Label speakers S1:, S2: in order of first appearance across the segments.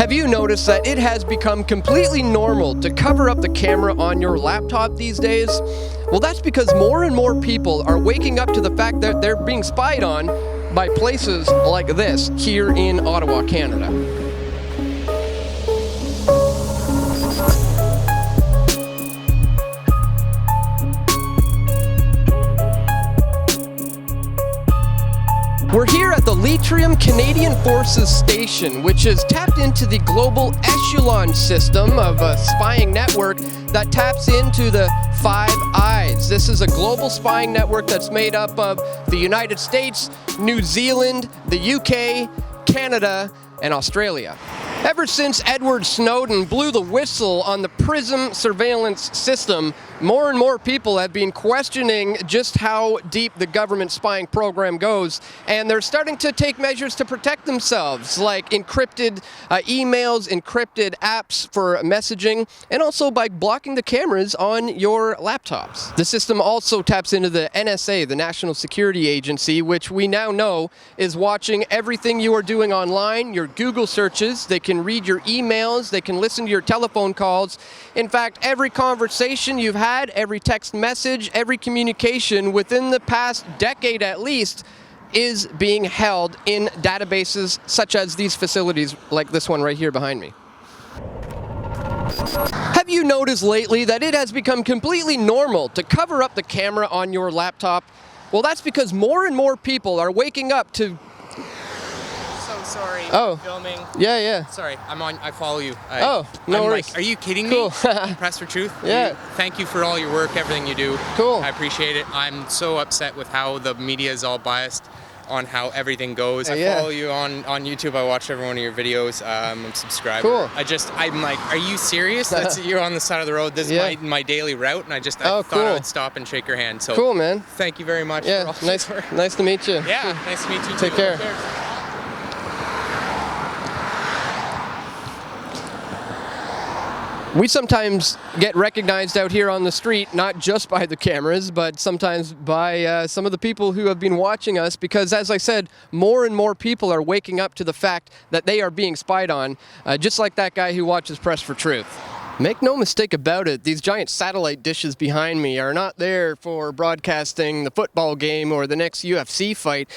S1: Have you noticed that it has become completely normal to cover up the camera on your laptop these days? Well, that's because more and more people are waking up to the fact that they're being spied on by places like this here in Ottawa, Canada. We're here at the Leitrim Canadian Forces Station, which is tapped into the global Echelon system of a spying network that taps into the Five Eyes. This is a global spying network that's made up of the United States, New Zealand, the UK, Canada, and Australia. Ever since Edward Snowden blew the whistle on the PRISM surveillance system, more and more people have been questioning just how deep the government spying program goes, and they're starting to take measures to protect themselves, like encrypted emails, encrypted apps for messaging, and also by blocking the cameras on your laptops. The system also taps into the NSA, the National Security Agency, which we now know is watching everything you are doing online, your Google searches. They can read your emails, they can listen to your telephone calls. In fact, every conversation you've had, every text message, every communication within the past decade at least is being held in databases such as these facilities like this one right here behind me. Have you noticed lately that it has become completely normal to cover up the camera on your laptop? Well, that's because more and more people are waking up to
S2: Sorry.
S1: Oh.
S2: Filming.
S1: Yeah.
S2: Sorry, I follow you.
S1: No worries.
S2: Like, are you kidding
S1: Cool.
S2: me? Press for Truth?
S1: Yeah.
S2: Thank you for all your work, everything you do.
S1: Cool.
S2: I appreciate it. I'm so upset with how the media is all biased on how everything goes. I follow you on YouTube. I watch every one of your videos. I'm a subscriber.
S1: Cool.
S2: I'm like, are you serious? You're on the side of the road. This is my daily route, and I thought I would stop and shake your hand. So
S1: cool, man.
S2: Thank you very much.
S1: Yeah,
S2: for all
S1: nice to meet you.
S2: Yeah, nice to meet you too.
S1: Take care. We sometimes get recognized out here on the street, not just by the cameras, but sometimes by some of the people who have been watching us, because as I said, more and more people are waking up to the fact that they are being spied on, just like that guy who watches Press for Truth. Make no mistake about it, these giant satellite dishes behind me are not there for broadcasting the football game or the next UFC fight.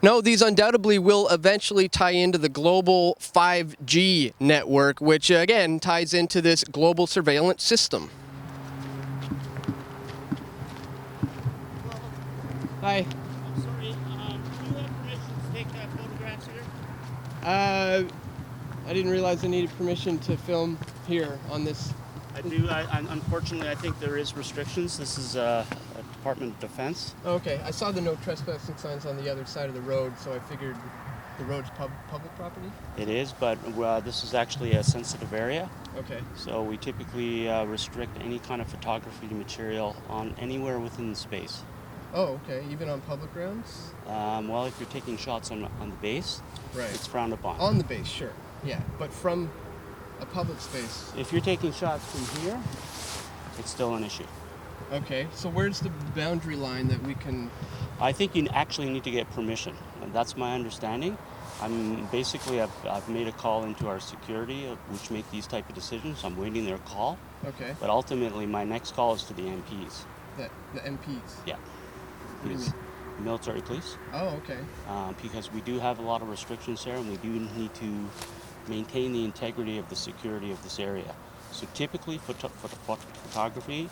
S1: No, these undoubtedly will eventually tie into the global 5G network, which again ties into this global surveillance system. Hi.
S3: I'm sorry, do you have permission to take photographs here?
S1: I didn't realize I needed permission to film here on this.
S3: I do. Unfortunately, I think there is restrictions. This is a Department of Defense.
S1: Okay, I saw the no trespassing signs on the other side of the road, so I figured the road's public property?
S3: It is, but this is actually a sensitive area.
S1: Okay.
S3: So we typically restrict any kind of photography material on anywhere within the space.
S1: Oh, okay. Even on public grounds?
S3: Well, if you're taking shots on the base,
S1: right,
S3: it's frowned upon.
S1: On the base, sure. Yeah, but from a public space.
S3: If you're taking shots from here, it's still an issue.
S1: Okay, so where's the boundary line that we can...
S3: I think you actually need to get permission. And that's my understanding. I've made a call into our security, which make these type of decisions. I'm waiting their call.
S1: Okay.
S3: But ultimately, my next call is to the MPs.
S1: The MPs?
S3: Yeah.
S1: What do you mean?
S3: Military police.
S1: Oh, okay.
S3: Because we do have a lot of restrictions there, and we do need to maintain the integrity of the security of this area. So typically, photography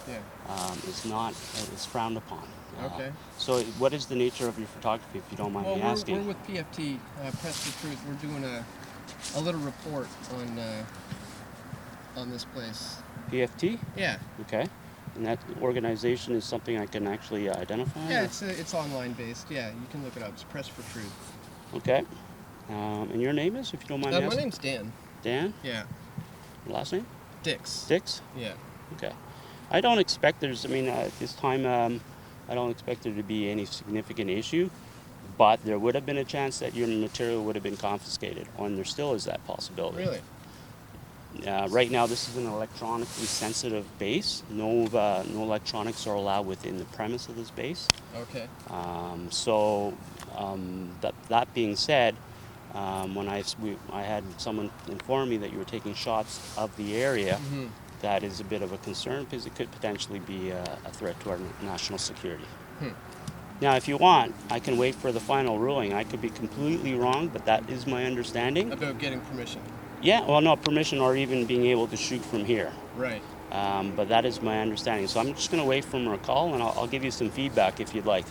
S3: is frowned upon.
S1: Okay.
S3: So what is the nature of your photography, if you don't mind me asking?
S1: We're with PFT, Press for Truth. We're doing a little report on this place.
S3: PFT?
S1: Yeah.
S3: Okay. And that organization is something I can actually identify?
S1: Yeah, it's online based. Yeah, you can look it up. It's Press for Truth.
S3: Okay. And your name is, if you don't mind me asking?
S1: My name's Dan.
S3: Dan?
S1: Yeah.
S3: Your last name?
S1: Dix.
S3: Dix?
S1: Yeah.
S3: Okay. I don't expect at this time, I don't expect there to be any significant issue, but there would have been a chance that your material would have been confiscated, and there still is that possibility.
S1: Really?
S3: Right now, this is an electronically sensitive base. No electronics are allowed within the premise of this base.
S1: Okay.
S3: That being said, When I had someone inform me that you were taking shots of the area, that is a bit of a concern because it could potentially be a threat to our national security. Now, if you want, I can wait for the final ruling. I could be completely wrong, but that is my understanding.
S1: About getting permission.
S3: Yeah, well, no, permission or even being able to shoot from here.
S1: Right.
S3: But that is my understanding. So I'm just going to wait for a call, and I'll give you some feedback if you'd like.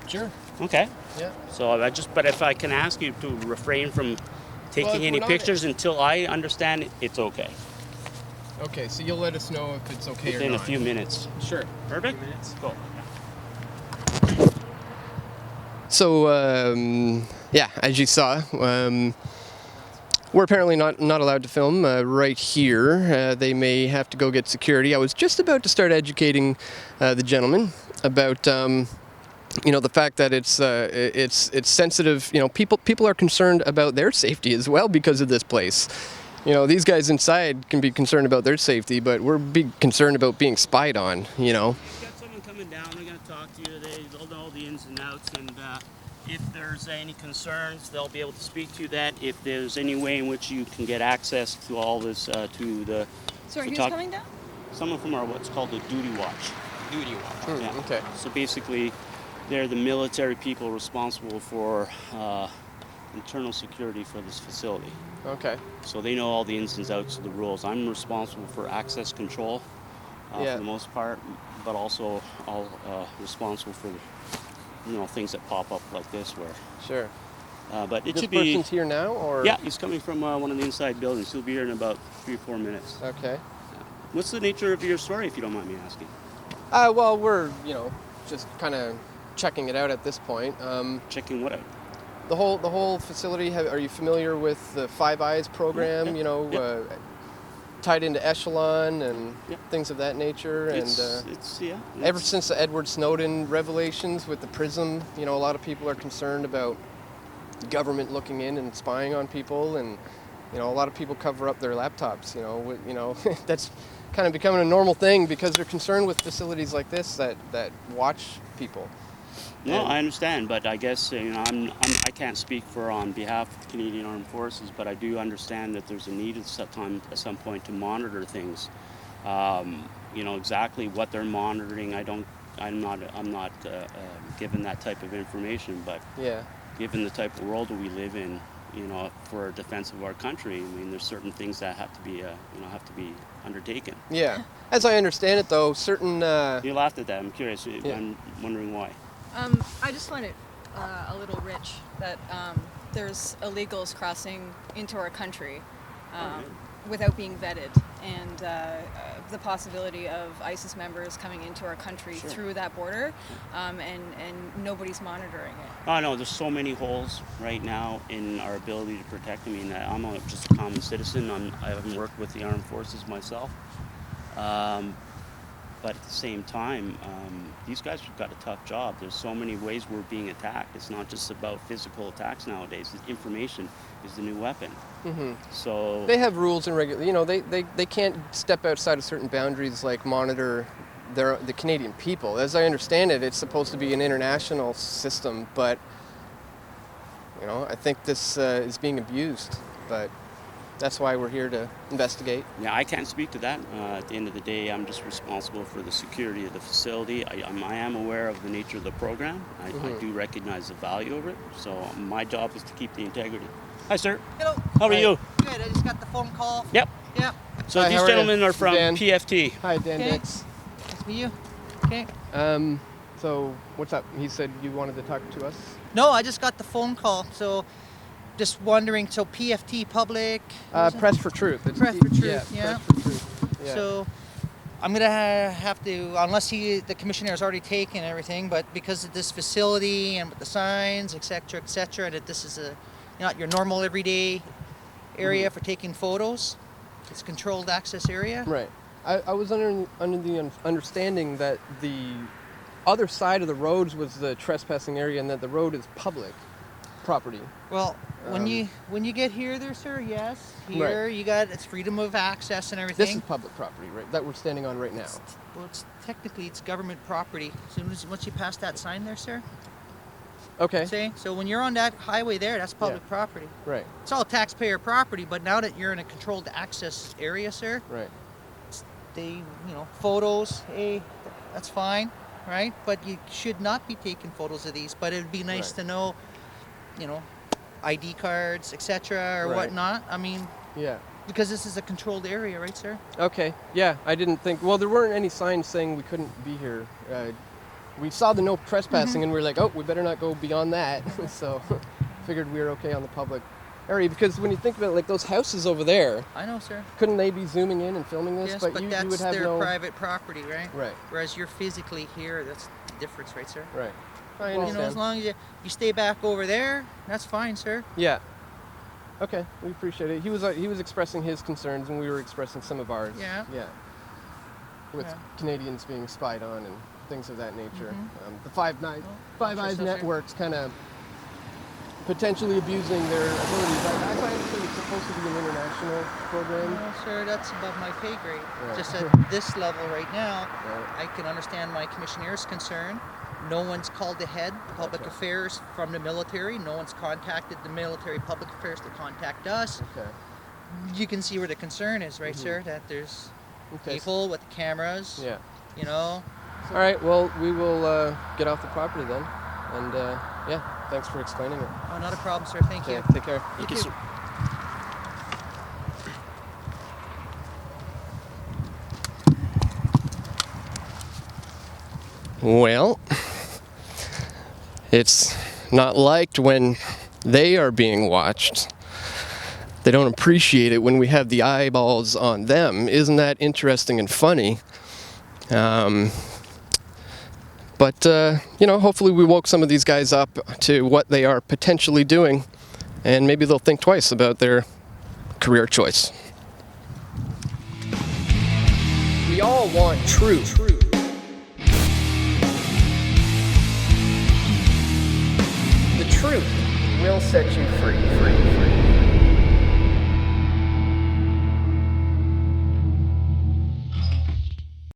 S1: Sure.
S3: Okay.
S1: Yeah.
S3: So but if I can ask you to refrain from taking any pictures until I understand it, it's okay.
S1: Okay, so you'll let us know if it's okay
S3: Within
S1: or not.
S3: a few minutes.
S1: Sure.
S3: Perfect? A few minutes. Cool.
S1: So, as you saw, we're apparently not allowed to film right here. They may have to go get security. I was just about to start educating the gentleman about, the fact that it's sensitive. People are concerned about their safety as well because of this place. These guys inside can be concerned about their safety, but we're concerned about being spied on.
S3: You've got someone coming down. They're going to talk to you. They'll know the ins and outs, and if there's any concerns, they'll be able to speak to that. If there's any way in which you can get access to all this, to the...
S4: Sorry, who's coming down?
S3: Someone from our what's called the Duty Watch.
S1: Duty watch.
S3: Yeah.
S1: Okay.
S3: So basically, they're the military people responsible for internal security for this facility.
S1: Okay.
S3: So they know all the ins and outs of the rules. I'm responsible for access control for the most part, but also responsible for things that pop up like this where.
S1: Sure.
S3: But it
S1: This
S3: should be.
S1: person's here now, or?
S3: Yeah, he's coming from one of the inside buildings. He'll be here in about 3 or 4 minutes.
S1: Okay.
S3: What's the nature of your story, if you don't mind me asking?
S1: Well, we're just kind of checking it out at this point.
S3: Checking what out?
S1: The whole facility. Are you familiar with the Five Eyes program?
S3: Yeah.
S1: Tied into Echelon and things of that nature. Ever since the Edward Snowden revelations with the PRISM, a lot of people are concerned about government looking in and spying on people, and a lot of people cover up their laptops. That's kind of becoming a normal thing because they're concerned with facilities like this that watch people.
S3: No, I understand, but I guess I can't speak on behalf of the Canadian Armed Forces, but I do understand that there's a need at some point to monitor things. Exactly what they're monitoring, I'm not given that type of information, but given the type of world that we live in, for defense of our country, there's certain things that have to be undertaken. Yeah,
S1: as I understand it, though, certain.
S3: You laughed at that. I'm curious. I'm wondering why.
S4: I just find it a little rich that there's illegals crossing into our country without being vetted, and the possibility of ISIS members coming into our country through that border, and nobody's monitoring it.
S3: Oh no, there's so many holes right now in our ability to protect. I'm just a common citizen. I haven't worked with the armed forces myself. But at the same time, these guys have got a tough job. There's so many ways we're being attacked. It's not just about physical attacks nowadays. Information is the new weapon.
S1: Mm-hmm.
S3: So
S1: they have rules and they can't step outside of certain boundaries, like monitor the Canadian people. As I understand it, it's supposed to be an international system, but I think this is being abused. But that's why we're here to investigate.
S3: Yeah, I can't speak to that. At the end of the day, I'm just responsible for the security of the facility. I am aware of the nature of the program. I do recognize the value of it. So my job is to keep the integrity. Hi, sir.
S5: Hello.
S3: How are you?
S5: Good. I just got the phone call.
S3: Yep.
S5: Yep.
S3: So
S1: Hi,
S3: these
S1: how are
S3: gentlemen
S1: you?
S3: are from
S1: Dan.
S3: PFT.
S1: Hi, Dan
S5: Okay.
S1: Dix.
S5: Nice to meet you. Okay.
S1: So what's up? He said you wanted to talk to us.
S5: No, I just got the phone call. So just wondering, so PFT Public?
S1: Press for Truth. It's
S5: Press for Truth,
S1: Press
S5: yeah.
S1: for Truth. Yeah.
S5: So I'm going to have to, unless the commissioner has already taken everything, but because of this facility and with the signs, et cetera, that this is not your normal everyday area for taking photos. It's a controlled access area.
S1: Right. I was under the understanding that the other side of the roads was the trespassing area and that the road is public property.
S5: Well, when you get here there, sir, yes. Here you got it's freedom of access and everything.
S1: This is public property, right? That we're standing on right now.
S5: Well, technically it's government property. So once you pass that sign there, sir.
S1: Okay.
S5: Say, so when you're on that highway there, that's public property.
S1: Right.
S5: It's all taxpayer property, but now that you're in a controlled access area, sir,
S1: Right.
S5: they, photos, hey, that's fine, right? But you should not be taking photos of these. But it'd be nice to know, ID cards, etc., or
S1: Right.
S5: whatnot. I mean,
S1: Yeah.
S5: because this is a controlled area, right, sir?
S1: Okay. Yeah, I didn't think. Well, there weren't any signs saying we couldn't be here. We saw the no trespassing, and we were like, oh, we better not go beyond that. So, figured we were okay on the public area. Because when you think about it, like those houses over there,
S5: I know, sir.
S1: couldn't they be zooming in and filming this?
S5: Yes,
S1: but
S5: but
S1: you
S5: that's
S1: would have
S5: their
S1: no.
S5: private property, right?
S1: Right.
S5: Whereas you're physically here, that's the difference, right, sir?
S1: Right. I
S5: Well,
S1: understand.
S5: as long as you stay back over there, that's fine, sir.
S1: Yeah. Okay, we appreciate it. He was expressing his concerns, and we were expressing some of ours.
S5: Yeah.
S1: Yeah. With
S5: Yeah.
S1: Canadians being spied on and things of that nature.
S5: Mhm.
S1: The Five
S5: watch
S1: Eyes
S5: yourself, sir.
S1: networks kind of potentially abusing their abilities. I understand it's supposed to be an international program.
S5: No, sir, that's above my pay grade.
S1: Right.
S5: Just at this level right now,
S1: Right.
S5: I can understand my commissionaire's concern. No one's called ahead, public
S1: Okay.
S5: affairs from the military. No one's contacted the military public affairs to contact us.
S1: Okay.
S5: You can see where the concern is, right, sir? That there's
S1: Okay.
S5: people with cameras,
S1: Yeah.
S5: So
S1: All right. Well, we will get off the property then, and yeah, thanks for explaining it.
S5: Oh, not a problem, sir. Thank
S1: Okay.
S5: you.
S1: Take care.
S5: Thank you.
S1: Well, it's not liked when they are being watched. They don't appreciate it when we have the eyeballs on them. Isn't that interesting and funny? But hopefully we woke some of these guys up to what they are potentially doing, and maybe they'll think twice about their career choice. We all want truth. The truth will set you free.